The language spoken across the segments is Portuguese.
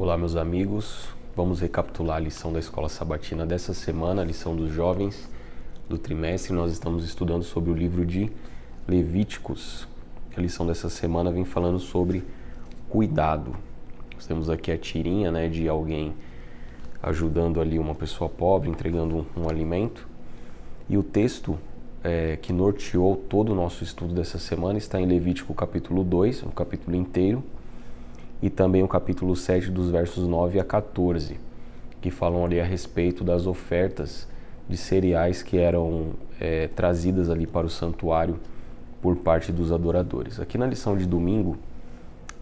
Olá, meus amigos. Vamos recapitular a lição da Escola Sabatina dessa semana, a lição dos jovens do trimestre. Nós estamos estudando sobre o livro de Levíticos. A lição dessa semana vem falando sobre cuidado. Nós temos aqui a tirinha, de alguém ajudando ali uma pessoa pobre, entregando um alimento. E o texto que norteou todo o nosso estudo dessa semana está em Levítico capítulo 2, um capítulo inteiro, e também o capítulo 7 dos versos 9 a 14, que falam ali a respeito das ofertas de cereais que eram trazidas ali para o santuário por parte dos adoradores. Aqui na lição de domingo,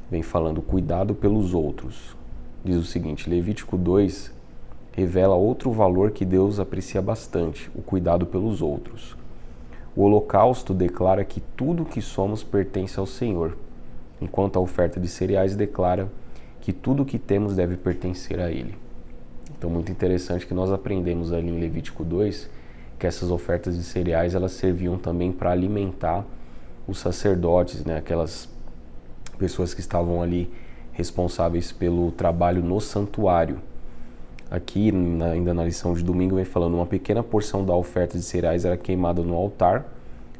vem falando cuidado pelos outros. Diz o seguinte: Levítico 2 revela outro valor que Deus aprecia bastante, o cuidado pelos outros. O holocausto declara que tudo o que somos pertence ao Senhor, enquanto a oferta de cereais declara que tudo o que temos deve pertencer a Ele. Então, muito interessante que nós aprendemos ali em Levítico 2 que essas ofertas de cereais elas serviam também para alimentar os sacerdotes, aquelas pessoas que estavam ali responsáveis pelo trabalho no santuário. Aqui, ainda na lição de domingo, vem falando uma pequena porção da oferta de cereais era queimada no altar,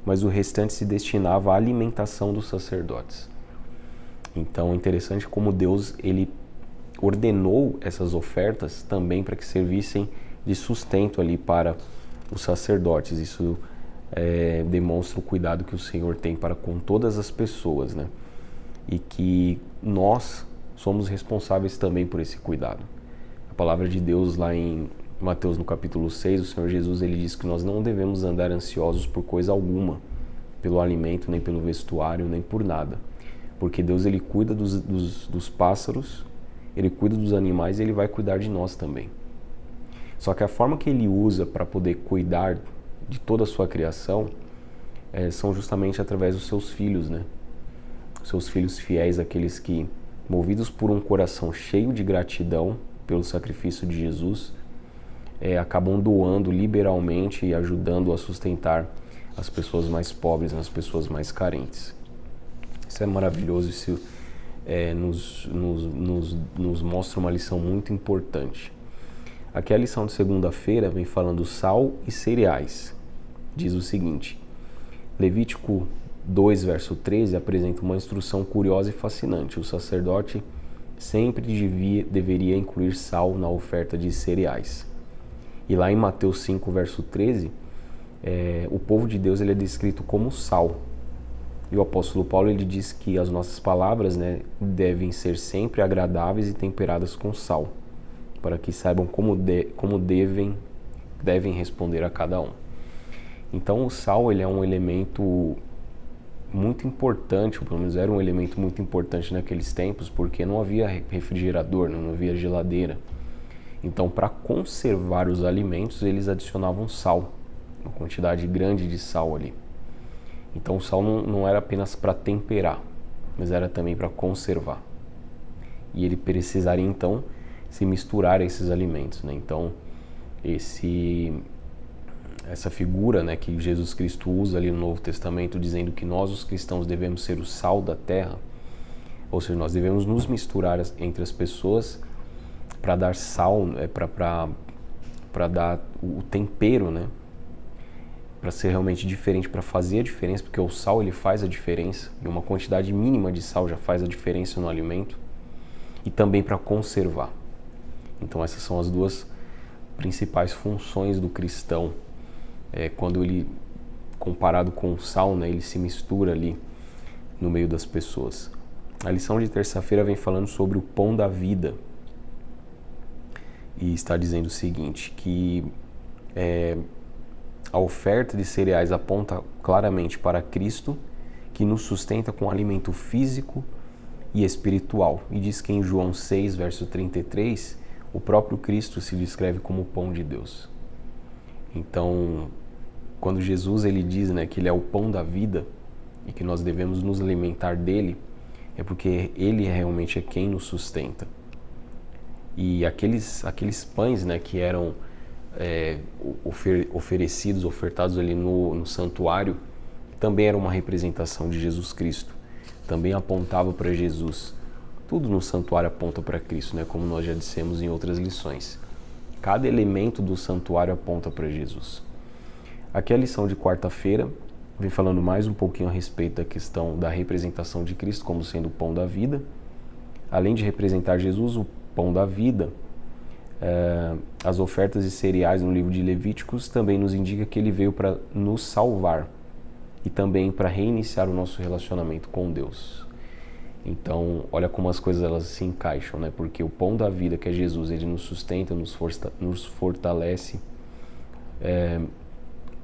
mas o restante se destinava à alimentação dos sacerdotes. Então, é interessante como Deus ele ordenou essas ofertas também para que servissem de sustento ali para os sacerdotes. Isso demonstra o cuidado que o Senhor tem para com todas as pessoas, E que nós somos responsáveis também por esse cuidado. A palavra de Deus lá em Mateus no capítulo 6, o Senhor Jesus ele diz que nós não devemos andar ansiosos por coisa alguma, pelo alimento, nem pelo vestuário, nem por nada. Porque Deus ele cuida dos pássaros, ele cuida dos animais e ele vai cuidar de nós também. Só que a forma que ele usa para poder cuidar de toda a sua criação são justamente através dos seus filhos, Seus filhos fiéis, aqueles que, movidos por um coração cheio de gratidão pelo sacrifício de Jesus, acabam doando liberalmente e ajudando a sustentar as pessoas mais pobres, as pessoas mais carentes. Isso é maravilhoso, isso nos mostra uma lição muito importante. Aqui a lição de segunda-feira vem falando sal e cereais. Diz o seguinte: Levítico 2, verso 13, apresenta uma instrução curiosa e fascinante. O sacerdote sempre deveria incluir sal na oferta de cereais. E lá em Mateus 5, verso 13, o povo de Deus ele é descrito como sal. E o apóstolo Paulo ele diz que as nossas palavras devem ser sempre agradáveis e temperadas com sal, para que saibam como devem responder a cada um. Então o sal ele é um elemento muito importante, ou pelo menos era um elemento muito importante naqueles tempos, porque não havia refrigerador, não havia geladeira. Então, para conservar os alimentos, eles adicionavam sal, uma quantidade grande de sal ali. Então, o sal não era apenas para temperar, mas era também para conservar. E ele precisaria, então, se misturar a esses alimentos, Então, essa figura que Jesus Cristo usa ali no Novo Testamento, dizendo que nós, os cristãos, devemos ser o sal da terra, ou seja, nós devemos nos misturar entre as pessoas para dar sal, para dar o tempero, para ser realmente diferente, para fazer a diferença, porque o sal ele faz a diferença, e uma quantidade mínima de sal já faz a diferença no alimento, e também para conservar. Então essas são as duas principais funções do cristão, quando ele, comparado com o sal, ele se mistura ali no meio das pessoas. A lição de terça-feira vem falando sobre o pão da vida, e está dizendo o seguinte, que a oferta de cereais aponta claramente para Cristo, que nos sustenta com alimento físico e espiritual. E diz que em João 6, verso 33, o próprio Cristo se descreve como o pão de Deus. Então, quando Jesus ele diz que ele é o pão da vida e que nós devemos nos alimentar dele, é porque ele realmente é quem nos sustenta. E aqueles pães que eram ofertados ali no santuário, também era uma representação de Jesus Cristo. Também apontava para Jesus. Tudo no santuário aponta para Cristo, né? Como nós já dissemos em outras lições. Cada elemento do santuário aponta para Jesus. Aqui a lição de quarta-feira vem falando mais um pouquinho a respeito da questão da representação de Cristo como sendo o pão da vida. Além de representar Jesus, o pão da vida, as ofertas de cereais no livro de Levíticos também nos indica que ele veio para nos salvar e também para reiniciar o nosso relacionamento com Deus. Então, olha como as coisas elas se encaixam, né? Porque o pão da vida, que é Jesus, ele nos sustenta, nos fortalece,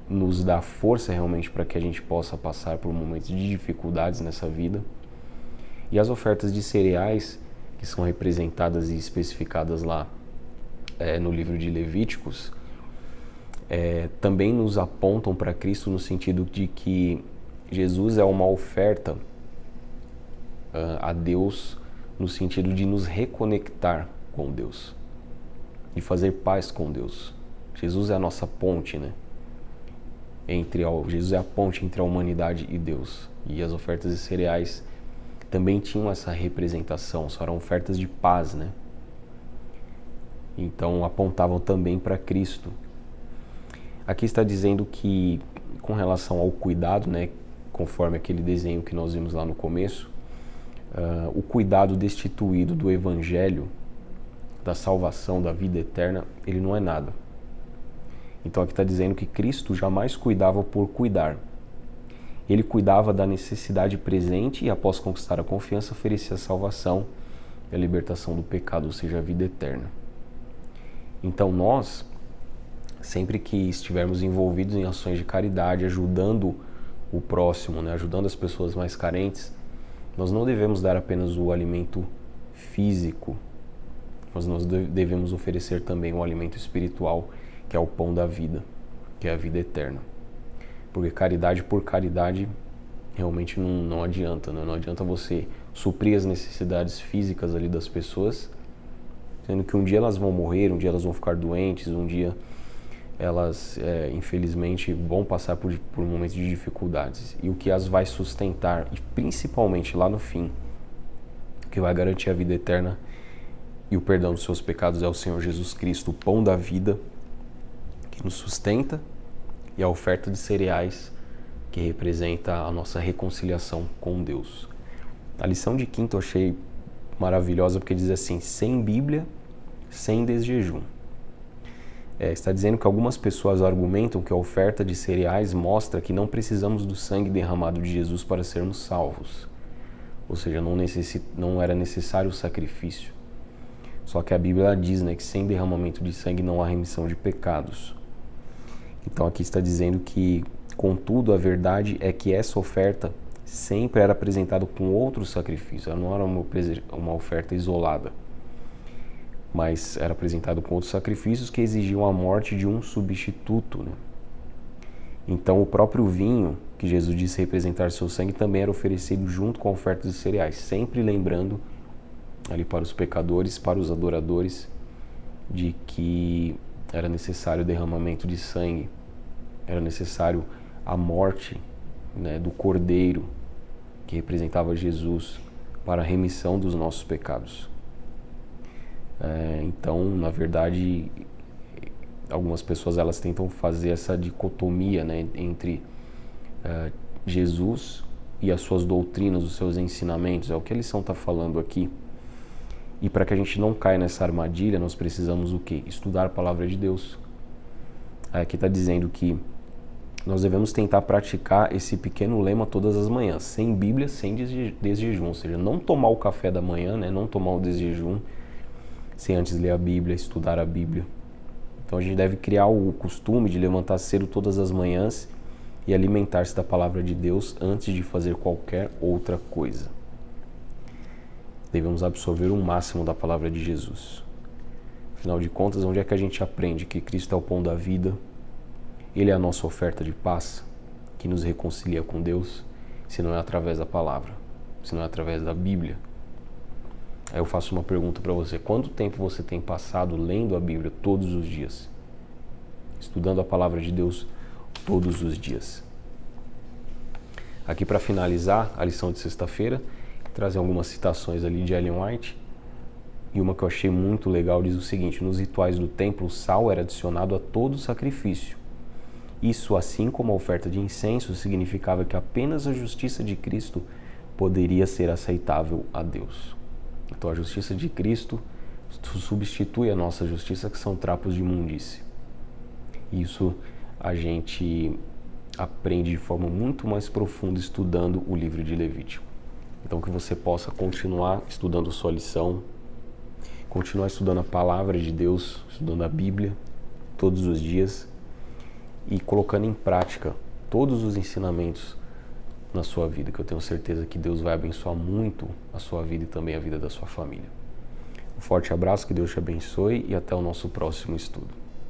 nos dá força realmente para que a gente possa passar por momentos de dificuldades nessa vida. E as ofertas de cereais, que são representadas e especificadas lá no livro de Levíticos, também nos apontam para Cristo no sentido de que Jesus é uma oferta a Deus no sentido de nos reconectar com Deus e fazer paz com Deus. Jesus é a nossa ponte, né? Jesus é a ponte entre a humanidade e Deus. E as ofertas de cereais também tinham essa representação, só eram ofertas de paz, né? Então apontavam também para Cristo. Aqui está dizendo que, com relação ao cuidado, né, conforme aquele desenho que nós vimos lá no começo, o cuidado destituído do Evangelho, da salvação, da vida eterna, ele não é nada. Então aqui está dizendo que Cristo jamais cuidava por cuidar. Ele cuidava da necessidade presente e, após conquistar a confiança, oferecia a salvação e a libertação do pecado, ou seja, a vida eterna. Então nós, sempre que estivermos envolvidos em ações de caridade, ajudando o próximo, né, ajudando as pessoas mais carentes, nós não devemos dar apenas o alimento físico, mas nós devemos oferecer também o alimento espiritual, que é o pão da vida, que é a vida eterna. Porque caridade por caridade realmente não adianta, né? Não adianta você suprir as necessidades físicas ali das pessoas, sendo que um dia elas vão morrer, um dia elas vão ficar doentes, um dia elas, infelizmente, vão passar por momentos de dificuldades. E o que as vai sustentar, e principalmente lá no fim, o que vai garantir a vida eterna e o perdão dos seus pecados é o Senhor Jesus Cristo, o pão da vida, que nos sustenta, e a oferta de cereais, que representa a nossa reconciliação com Deus. A lição de quinta eu achei maravilhosa, porque diz assim: sem Bíblia, sem desjejum. Está dizendo que algumas pessoas argumentam que a oferta de cereais mostra que não precisamos do sangue derramado de Jesus para sermos salvos. Ou seja, não era necessário o sacrifício. Só que a Bíblia diz, né, que sem derramamento de sangue não há remissão de pecados. Então aqui está dizendo que, contudo, a verdade é que essa oferta sempre era apresentada com outro sacrifício. Ela não era uma oferta isolada, mas era apresentado com outros sacrifícios que exigiam a morte de um substituto, né? Então o próprio vinho, que Jesus disse representar seu sangue, também era oferecido junto com a oferta de cereais, sempre lembrando ali para os pecadores, para os adoradores, de que era necessário o derramamento de sangue, era necessário a morte, né, do Cordeiro, que representava Jesus, para a remissão dos nossos pecados. Então, na verdade, algumas pessoas elas tentam fazer essa dicotomia, né, entre Jesus e as suas doutrinas, os seus ensinamentos. É o que a lição está falando aqui. E para que a gente não caia nessa armadilha, nós precisamos o quê? Estudar a palavra de Deus. Aqui está dizendo que nós devemos tentar praticar esse pequeno lema todas as manhãs, sem Bíblia, sem desjejum. Ou seja, não tomar o café da manhã, né, não tomar o desjejum, sem antes ler a Bíblia, estudar a Bíblia. Então a gente deve criar o costume de levantar cedo todas as manhãs e alimentar-se da palavra de Deus antes de fazer qualquer outra coisa. Devemos absorver o máximo da palavra de Jesus. Afinal de contas, onde é que a gente aprende que Cristo é o pão da vida? Ele é a nossa oferta de paz, que nos reconcilia com Deus, se não é através da palavra, se não é através da Bíblia. Aí eu faço uma pergunta para você: quanto tempo você tem passado lendo a Bíblia todos os dias? Estudando a palavra de Deus todos os dias? Aqui, para finalizar a lição de sexta-feira, trazer algumas citações ali de Ellen White. E uma que eu achei muito legal diz o seguinte: nos rituais do templo, o sal era adicionado a todo sacrifício. Isso, assim como a oferta de incenso, significava que apenas a justiça de Cristo poderia ser aceitável a Deus. Então a justiça de Cristo substitui a nossa justiça, que são trapos de imundície. Isso a gente aprende de forma muito mais profunda estudando o livro de Levítico. Então que você possa continuar estudando sua lição, continuar estudando a palavra de Deus, estudando a Bíblia todos os dias e colocando em prática todos os ensinamentos na sua vida, que eu tenho certeza que Deus vai abençoar muito a sua vida e também a vida da sua família. Um forte abraço, que Deus te abençoe e até o nosso próximo estudo.